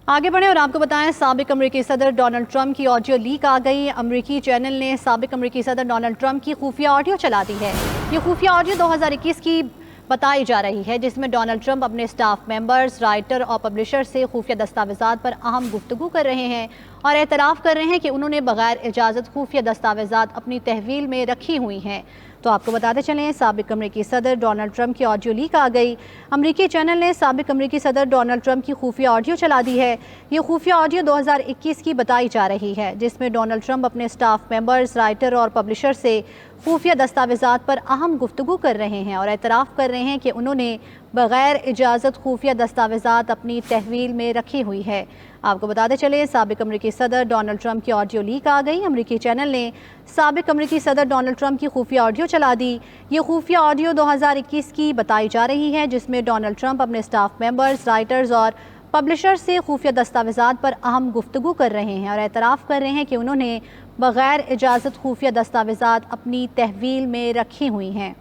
आगे बढ़े और आपको बताएं, साबिक अमरीकी सदर डोनाल्ड ट्रंप की ऑडियो लीक आ गई। अमरीकी चैनल ने साबिक अमरीकी सदर डोनाल्ड ट्रंप की खुफिया ऑडियो चला दी है। ये खुफिया ऑडियो 2021 की बताई जा रही है, जिसमें डोनाल्ड ट्रंप अपने स्टाफ मेंबर्स, राइटर और पब्लिशर से खुफिया दस्तावेजात पर अहम गुफ्तगू कर रहे हैं और एतराफ़ कर रहे हैं कि उन्होंने बगैर इजाज़त खुफिया दस्तावेजात अपनी तहवील में रखी हुई हैं। तो आपको बताते चलें, साबिक अमरीकी सदर डोनाल्ड ट्रंप की ऑडियो लीक आ गई। अमरीकी चैनल ने साबिक अमरीकी सदर डोनाल्ड ट्रंप की खुफिया ऑडियो चला दी है। ये खुफिया ऑडियो 2021 की बताई जा रही है, जिसमें डोनाल्ड ट्रंप अपने स्टाफ मेंबर्स, राइटर और पब्लिशर से खुफिया दस्तावेजात पर अहम गुफ्तगू कर रहे हैं और एतराफ़ कर रहे हैं कि उन्होंने बगैर इजाज़त खुफिया दस्तावेजात अपनी तहवील में रखी हुई है। आपको बताते चले, साबिक अमरीकी सदर डोनाल्ड ट्रंप की ऑडियो लीक आ गई। अमरीकी चैनल ने साबिक अमरीकी सदर डोनाल्ड ट्रंप की खुफिया ऑडियो चला दी। ये खुफिया ऑडियो 2021 की बताई जा रही है, जिसमें डोनाल्ड ट्रंप अपने स्टाफ मेंबर्स, राइटर्स और पब्लिशर से खुफिया दस्तावेजात पर अहम गुफ्तगू कर रहे हैं और एतराफ़ कर रहे हैं कि उन्होंने बगैर इजाज़त खुफिया दस्तावेजात अपनी तहवील में रखी हुई हैं।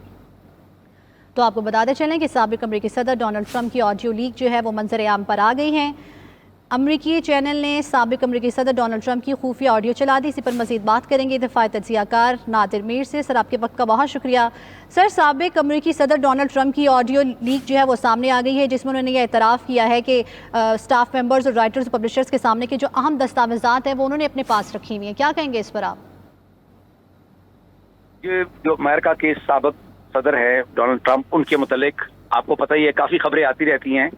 तो आपको बताते चलें कि साबिक अमरीकी सदर डोनाल्ड ट्रंप की ऑडियो लीक जो है वो मंजर आम पर आ गई हैं। अमरीकी चैनल ने साबिक अमरीकी सदर डोनाल्ड ट्रंप की खुफिया ऑडियो चला दी। इसी पर मज़ीद बात करेंगे दफ़ाई तज्ज़ियाकार नादिर मीर से। सर, आपके वक्त का बहुत शुक्रिया। सर, साबिक अमरीकी सदर डोनाल्ड ट्रंप की ऑडियो लीक जो है वो सामने आ गई है, जिसमें उन्होंने ये एतराफ़ किया है कि स्टाफ मेंबर्स और राइटर्स और पब्लिशर्स के सामने के जो अहम दस्तावेजात हैं वो उन्होंने अपने पास रखी हुई हैं। क्या कहेंगे इस पर आप? ये जो अमेरिका के साबिक सदर है डोनाल्ड ट्रंप, उनके मुतालिक आपको पता ही है काफ़ी खबरें आती रहती हैं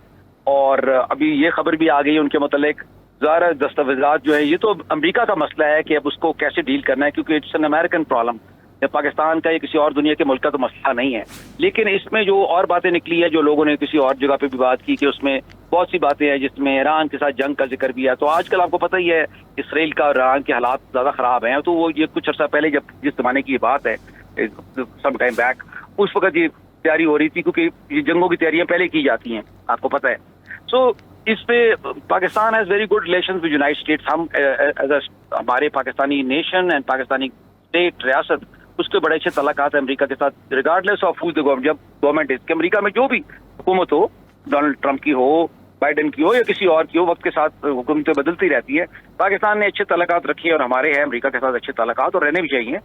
और अभी ये खबर भी आ गई उनके मुतालिक ज़ाहिर दस्तावेजात जो है, ये तो अमेरिका का मसला है कि अब उसको कैसे डील करना है, क्योंकि इट्स एन अमेरिकन प्रॉब्लम। ये पाकिस्तान का या किसी और दुनिया के मुल्क का तो मसला नहीं है। लेकिन इसमें जो और बातें निकली है, जो लोगों ने किसी और जगह पे भी बात की कि उसमें बहुत सी बातें हैं जिसमें ईरान के साथ जंग का जिक्र भी है। तो आजकल आपको पता ही है इसराइल का और ईरान के हालात ज़्यादा ख़राब हैं। तो वो ये कुछ अर्सा पहले जब जिस ज़माने की ये बात है, सम टाइम बैक, उस वक्त ये तैयारी हो रही थी, क्योंकि ये जंगों की तैयारियां पहले की जाती हैं, आपको पता है। सो इस पे Pakistan has very good relations with United states. हम हमारे Pakistani nation and Pakistani state रियासत, उसके बड़े अच्छे तल्लुकात है अमेरिका के साथ, regardless of who the government. जब गवर्नमेंट इस अमेरिका में जो भी हुकूमत हो, डोनाल्ड ट्रंप की हो, बाइडन की हो या किसी और की हो, वक्त के साथ हुकूमतें बदलती रहती है। पाकिस्तान ने अच्छे तल्लुकात रखे और हमारे हैं अमेरिका के साथ अच्छे तल्लुकात, और रहने भी चाहिए।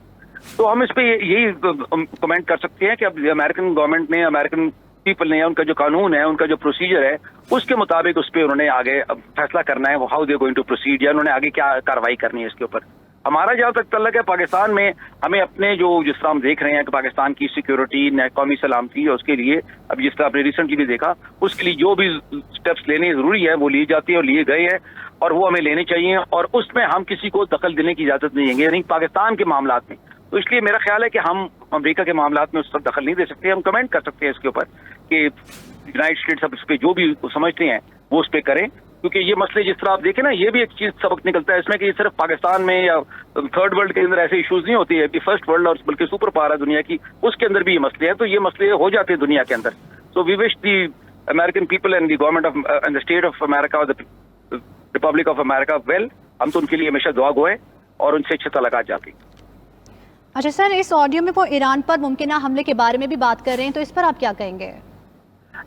तो हम इस पे यही कमेंट कर सकते हैं कि अब अमेरिकन गवर्नमेंट ने, अमेरिकन पीपल ने, उनका जो कानून है, उनका जो प्रोसीजर है, उसके मुताबिक उस पर उन्होंने आगे फैसला करना है, how they going to proceed, या उन्होंने आगे क्या कार्रवाई करनी है इसके ऊपर। हमारा जहाँ तक तल्लक है पाकिस्तान में, हमें अपने जो जिस तरह हम देख रहे हैं कि पाकिस्तान की सिक्योरिटी, कौमी सलामती, और उसके लिए अब जिस तरह आपने रिसेंटली भी देखा, उसके लिए जो भी स्टेप्स लेने जरूरी है वो लिए जाते हैं और लिए गए हैं, और वो हमें लेने चाहिए, और उसमें हम किसी को दखल देने की इजाजत नहीं देंगे, यानी पाकिस्तान के मामलात में। तो इसलिए मेरा ख्याल है कि हम अमेरिका के मामलात में उस पर दखल नहीं दे सकते। हम कमेंट कर सकते हैं इसके ऊपर कि यूनाइटेड स्टेट्स अब इस पर जो भी समझते हैं वो उस पर करें, क्योंकि ये मसले जिस तरह आप देखें ना, ये भी एक चीज सबक निकलता है इसमें कि ये सिर्फ पाकिस्तान में या थर्ड वर्ल्ड के अंदर ऐसे इश्यूज नहीं होती है कि फर्स्ट वर्ल्ड और बल्कि सुपर पावर दुनिया की, उसके अंदर भी ये मसले हैं। तो ये मसले हो जाते हैं दुनिया के अंदर। So we wish the American people and the government of and the state of America और the republic of America well. हम तो उनके लिए हमेशा दुआ गो है और उनसे अच्छे तल्लुकात जाती। अच्छा सर, इस ऑडियो में वो ईरान पर मुमकिन हमले के बारे में भी बात कर रहे हैं, तो इस पर आप क्या कहेंगे?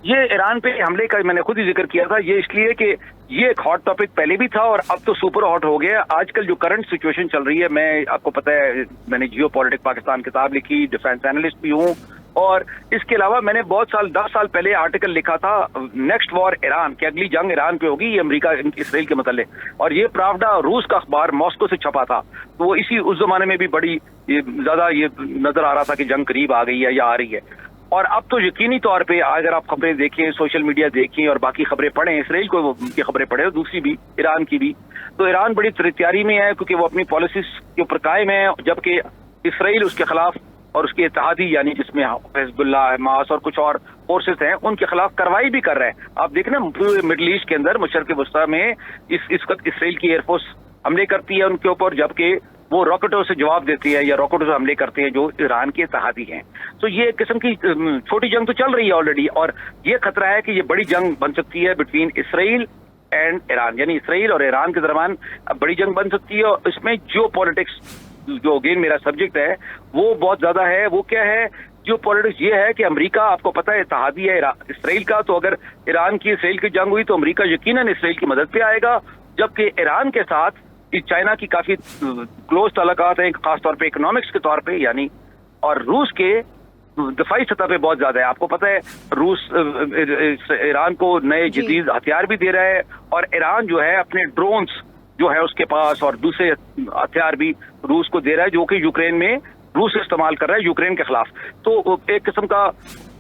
ये ईरान पे हमले का मैंने खुद ही जिक्र किया था। ये इसलिए कि ये एक हॉट टॉपिक पहले भी था और अब तो सुपर हॉट हो गया। आजकल जो करंट सिचुएशन चल रही है, मैं आपको पता है मैंने जियो पॉलिटिक पाकिस्तान किताब लिखी, डिफेंस एनालिस्ट भी हूँ, और इसके अलावा मैंने बहुत साल 10 साल पहले आर्टिकल लिखा था नेक्स्ट वॉर ईरान, कि अगली जंग ईरान पे होगी, ये अमेरिका इसराइल के मतलब। और ये प्रावडा रूस का अखबार मॉस्को से छपा था। तो वो इसी उस जमाने में भी बड़ी ज्यादा ये नजर आ रहा था कि जंग करीब आ गई है या आ रही है। और अब तो यकीनी तौर पे अगर आप खबरें देखें, सोशल मीडिया देखें और बाकी खबरें पढ़ें, इसराइल को की खबरें पढ़ें, दूसरी भी ईरान की भी, तो ईरान बड़ी तैयारी में है, क्योंकि वो अपनी पॉलिसीज के ऊपर कायम है, जबकि इसराइल उसके खिलाफ और उसके इत्तेहादी यानी जिसमें हिजबुल्लाह, हमास और कुछ और फोर्सेस हैं, उनके खिलाफ कार्रवाई भी कर रहे हैं। आप देखें ना, मिडल ईस्ट के अंदर मशरक़ वस्ता में इस वक्त इसराइल की एयरफोर्स हमले करती है उनके ऊपर, जबकि वो रॉकेटों से जवाब देती है या रॉकेटों से हमले करते हैं जो ईरान के इत्तेहादी हैं। तो ये एक किस्म की छोटी जंग तो चल रही है ऑलरेडी, और ये खतरा है कि ये बड़ी जंग बन सकती है बिटवीन इसराइल एंड ईरान, यानी इसराइल और ईरान के दरमियान बड़ी जंग बन सकती है। और इसमें जियो पॉलिटिक्स जो अगेन मेरा सब्जेक्ट है वो बहुत ज्यादा है। वो क्या है जियो पॉलिटिक्स ये है कि अमेरिका, आपको पता है, इत्तेहादी है इसराइल का, तो अगर ईरान की इसराइल की जंग हुई तो अमेरिका यकीनन इसराइल की मदद पे आएगा, जबकि ईरान के साथ चाइना की काफी क्लोज ताल्लुकात हैं, खासतौर पे इकोनॉमिक्स के तौर पे यानी, और रूस के दफाई सतह पे बहुत ज्यादा है। आपको पता है रूस ईरान को नए जदीद हथियार भी दे रहा है, और ईरान जो है अपने ड्रोन्स जो है उसके पास और दूसरे हथियार भी रूस को दे रहा है, जो कि यूक्रेन में रूस इस्तेमाल कर रहा है यूक्रेन के खिलाफ। तो एक किस्म का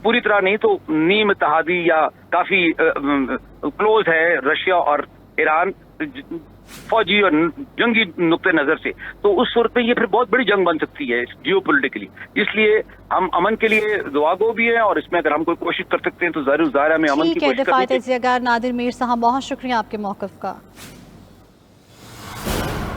पूरी तरह नहीं तो नीम इत्तेहादी या काफी क्लोज है रशिया और ईरान फौजी और जंगी नुक्ते नजर से। तो उस सूरत में ये फिर बहुत बड़ी जंग बन सकती है जियो पोलिटिकली। इसलिए हम अमन के लिए दुआगो भी हैं, और इसमें अगर हम कोई कोशिश कर सकते हैं तो जरूर हमें अमन की कोशिश करनी चाहिए। नादिर मीर साहब, बहुत शुक्रिया आपके मौक़िफ़ का।